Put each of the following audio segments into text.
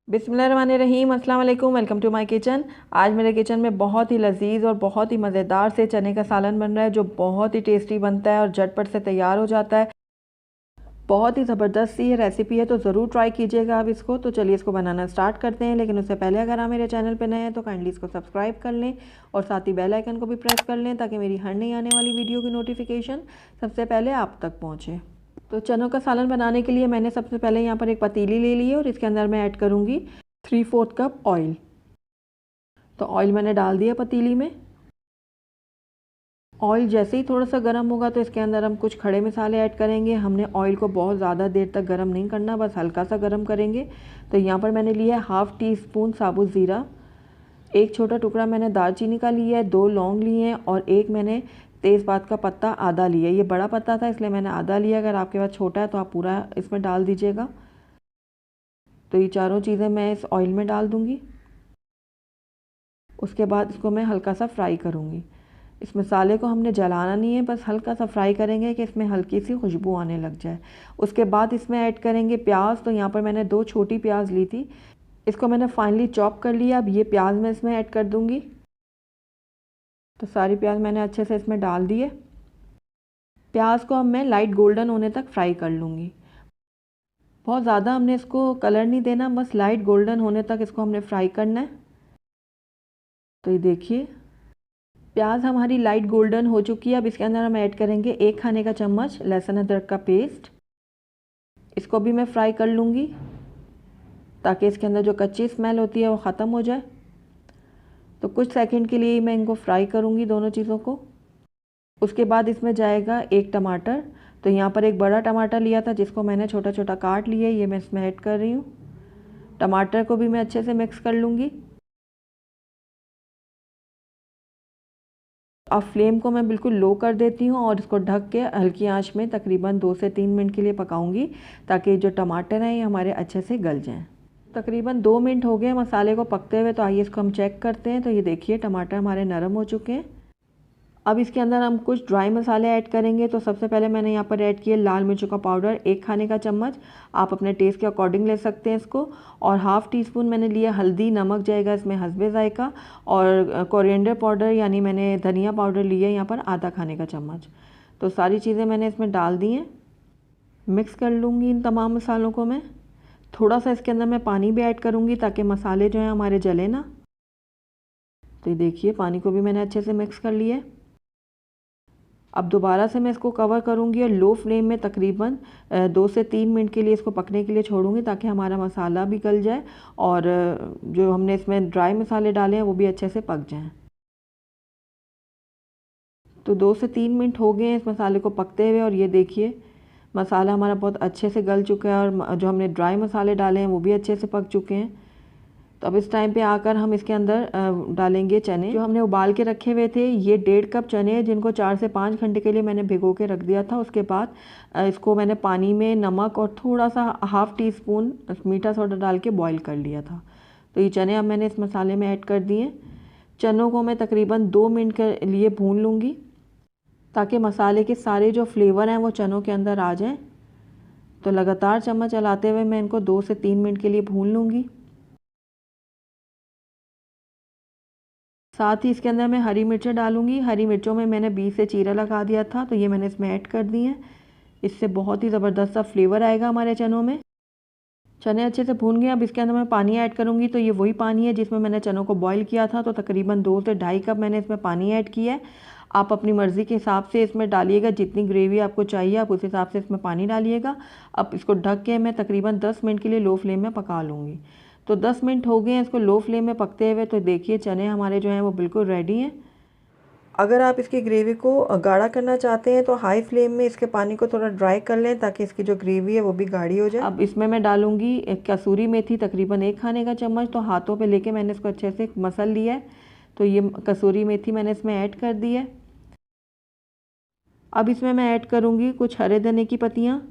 बिस्मिल्लाहिर्रहमानिर्रहीम, अस्सलाम वालेकुम। Welcome to my kitchen. आज मेरे किचन में बहुत ही लजीज और बहुत ही मज़ेदार से चने का सालन बन रहा है, जो बहुत ही टेस्टी बनता है और झटपट से तैयार हो जाता है। बहुत ही ज़बरदस्त सी ये रेसिपी है, तो ज़रूर ट्राई कीजिएगा आप इसको। तो चलिए इसको बनाना स्टार्ट करते हैं, लेकिन उससे पहले अगर आप मेरे चैनल पर नए हैं तो काइंडली इसको सब्सक्राइब कर लें और साथ ही बेल आइकन को भी प्रेस कर लें, ताकि मेरी हर नई आने वाली वीडियो की नोटिफिकेशन सबसे पहले आप तक पहुँचे। तो चनों का सालन बनाने के लिए मैंने सबसे पहले यहाँ पर एक पतीली ले ली है और इसके अंदर मैं ऐड करूँगी 3/4 कप ऑयल। तो ऑयल मैंने डाल दिया पतीली में। ऑयल जैसे ही थोड़ा सा गर्म होगा तो इसके अंदर हम कुछ खड़े मसाले ऐड करेंगे। हमने ऑयल को बहुत ज़्यादा देर तक गर्म नहीं करना, बस हल्का सा गर्म करेंगे। तो यहाँ पर मैंने लिया है 1/2 टीस्पून साबुत ज़ीरा, एक छोटा टुकड़ा मैंने दालचीनी का लिया है, 2 लौंग लिए हैं और एक मैंने तेज़पात का पत्ता आधा लिया। ये बड़ा पत्ता था इसलिए मैंने आधा लिया, अगर आपके पास छोटा है तो आप पूरा इसमें डाल दीजिएगा। तो ये चारों चीज़ें मैं इस ऑयल में डाल दूँगी। उसके बाद इसको मैं हल्का सा फ्राई करूँगी। इस मसाले को हमने जलाना नहीं है, बस हल्का सा फ्राई करेंगे कि इसमें हल्की सी खुशबू आने लग जाए। उसके बाद इसमें ऐड करेंगे प्याज। तो यहाँ पर मैंने 2 छोटी प्याज ली थी, इसको मैंने फाइनली चॉप कर लिया। अब ये प्याज मैं इसमें ऐड कर दूँगी। तो सारी प्याज मैंने अच्छे से इसमें डाल दिए। प्याज को अब मैं लाइट गोल्डन होने तक फ्राई कर लूँगी। बहुत ज़्यादा हमने इसको कलर नहीं देना, बस लाइट गोल्डन होने तक इसको हमने फ्राई करना है। तो ये देखिए प्याज हमारी लाइट गोल्डन हो चुकी है। अब इसके अंदर हम ऐड करेंगे 1 खाने का चम्मच लहसुन अदरक का पेस्ट। इसको भी मैं फ्राई कर लूँगी ताकि इसके अंदर जो कच्ची स्मेल होती है वो ख़त्म हो जाए। तो कुछ सेकंड के लिए मैं इनको फ्राई करूँगी दोनों चीज़ों को। उसके बाद इसमें जाएगा 1 टमाटर। तो यहाँ पर एक बड़ा टमाटर लिया था जिसको मैंने छोटा छोटा काट लिया, ये मैं इसमें ऐड कर रही हूँ। टमाटर को भी मैं अच्छे से मिक्स कर लूँगी। अब फ्लेम को मैं बिल्कुल लो कर देती हूँ और इसको ढक के हल्की आंच में तकरीबन 2 से 3 मिनट के लिए पकाऊंगी, ताकि जो टमाटर हैं ये हमारे अच्छे से गल जाएं। तकरीबन 2 मिनट हो गए मसाले को पकते हुए। तो आइए इसको हम चेक करते हैं। तो ये देखिए टमाटर हमारे नरम हो चुके हैं। अब इसके अंदर हम कुछ ड्राई मसाले ऐड करेंगे। तो सबसे पहले मैंने यहाँ पर ऐड किया लाल मिर्चों का पाउडर 1 खाने का चम्मच। आप अपने टेस्ट के अकॉर्डिंग ले सकते हैं इसको। और 1/2 टीस्पून मैंने लिया हल्दी, नमक जाएगा इसमें हस्बे ज़ायका। और कोरिएंडर पाउडर यानी मैंने धनिया पाउडर लिया यहाँ पर आधा खाने का चम्मच। तो सारी चीज़ें मैंने इसमें डाल दी हैं। मिक्स कर लूँगी इन तमाम मसालों को मैं। थोड़ा सा इसके अंदर मैं पानी भी ऐड करूँगी ताकि मसाले जो हैं हमारे जले ना। तो ये देखिए पानी को भी मैंने अच्छे से मिक्स कर लिया है। अब दोबारा से मैं इसको कवर करूँगी और लो फ्लेम में तकरीबन 2 से 3 मिनट के लिए इसको पकने के लिए छोड़ूंगी, ताकि हमारा मसाला भी गल जाए और जो हमने इसमें ड्राई मसाले डाले हैं वो भी अच्छे से पक जाएं। तो 2 से 3 मिनट हो गए हैं इस मसाले को पकते हुए और ये देखिए मसाला हमारा बहुत अच्छे से गल चुका है और जो हमने ड्राई मसाले डाले हैं वो भी अच्छे से पक चुके हैं। तो अब इस टाइम पे आकर हम इसके अंदर डालेंगे चने जो हमने उबाल के रखे हुए थे। ये 1.5 कप चने हैं जिनको 4 से 5 घंटे के लिए मैंने भिगो के रख दिया था। उसके बाद इसको मैंने पानी में नमक और थोड़ा सा 1/2 टीस्पून मीठा सोडा डाल के बॉईल कर लिया था। तो ये चने अब मैंने इस मसाले में ऐड कर दिए। चनों को मैं तकरीबन 2 मिनट के लिए भून लूँगी, ताकि मसाले के सारे जो फ्लेवर हैं वो चनों के अंदर आ जाएँ। तो लगातार चम्मच चलाते हुए मैं इनको 2 से 3 मिनट के लिए भून लूँगी। साथ ही इसके अंदर मैं हरी मिर्चें डालूंगी। हरी मिर्चों में मैंने बीच से चीरा लगा दिया था, तो ये मैंने इसमें ऐड कर दी हैं। इससे बहुत ही ज़बरदस्त सा फ्लेवर आएगा हमारे चनों में। चने अच्छे से भून गए। अब इसके अंदर मैं पानी ऐड करूंगी। तो ये वही पानी है जिसमें मैंने चनों को बॉईल किया था। तो तकरीबन 2 से 2.5 कप मैंने इसमें पानी ऐड किया है। आप अपनी मर्ज़ी के हिसाब से इसमें डालिएगा, जितनी ग्रेवी आपको चाहिए आप उस हिसाब से इसमें पानी डालिएगा। अब इसको ढक के मैं तकरीबन 10 मिनट के लिए लो फ्लेम में पका लूँगी। तो 10 मिनट हो गए हैं इसको लो फ्लेम में पकते हुए। तो देखिए चने हमारे जो हैं वो बिल्कुल रेडी हैं। अगर आप इसकी ग्रेवी को गाढ़ा करना चाहते हैं तो हाई फ्लेम में इसके पानी को थोड़ा ड्राई कर लें, ताकि इसकी जो ग्रेवी है वो भी गाढ़ी हो जाए। अब इसमें मैं डालूंगी एक कसूरी मेथी, तकरीबन 1 खाने का चम्मच। तो हाथों पे लेके मैंने इसको अच्छे से मसल लिया है। तो ये कसूरी मेथी मैंने इसमें ऐड कर दी है। अब इसमें मैं ऐड करूँगी कुछ हरे धनिया की पत्तियाँ।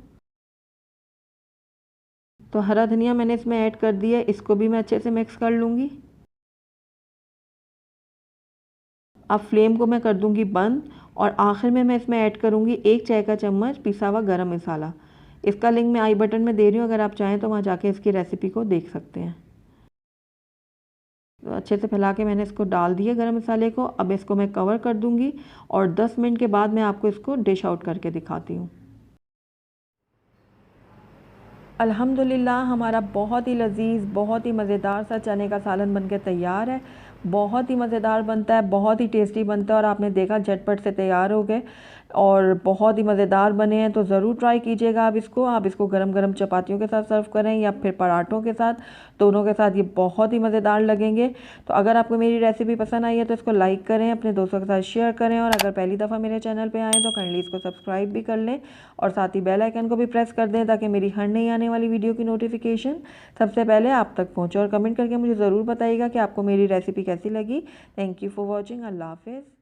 तो हरा धनिया मैंने इसमें ऐड कर दिया है। इसको भी मैं अच्छे से मिक्स कर लूँगी। अब फ्लेम को मैं कर दूंगी बंद और आखिर में मैं इसमें ऐड करूंगी 1 चाय का चम्मच पिसा हुआ गरम मसाला। इसका लिंक मैं आई बटन में दे रही हूँ, अगर आप चाहें तो वहाँ जाके इसकी रेसिपी को देख सकते हैं। अच्छे से फैला के मैंने इसको डाल दिया गरम मसाले को। अब इसको मैं कवर कर दूंगी और 10 मिनट के बाद मैं आपको इसको डिश आउट करके दिखाती हूँ। अल्हम्दुलिल्लाह हमारा बहुत ही लजीज, बहुत ही मज़ेदार सा चने का सालन बनके तैयार है। बहुत ही मज़ेदार बनता है, बहुत ही टेस्टी बनता है और आपने देखा झटपट से तैयार हो गए और बहुत ही मज़ेदार बने हैं। तो ज़रूर ट्राई कीजिएगा आप इसको गरम गरम चपातियों के साथ सर्व करें या फिर पराठों के साथ, दोनों के साथ ये बहुत ही मज़ेदार लगेंगे। तो अगर आपको मेरी रेसिपी पसंद आई है तो इसको लाइक करें, अपने दोस्तों के साथ शेयर करें और अगर पहली दफ़ा मेरे चैनल पर आएँ तो काइंडली इसको सब्सक्राइब भी कर लें और साथ ही बेल आइकन को भी प्रेस कर दें ताकि मेरी हर नई आने वाली वीडियो की नोटिफिकेशन सबसे पहले आप तक पहुँचे। और कमेंट करके मुझे ज़रूर बताइएगा कि आपको मेरी रेसिपी कैसी लगी। Thank you for watching. अल्लाह हाफिज़।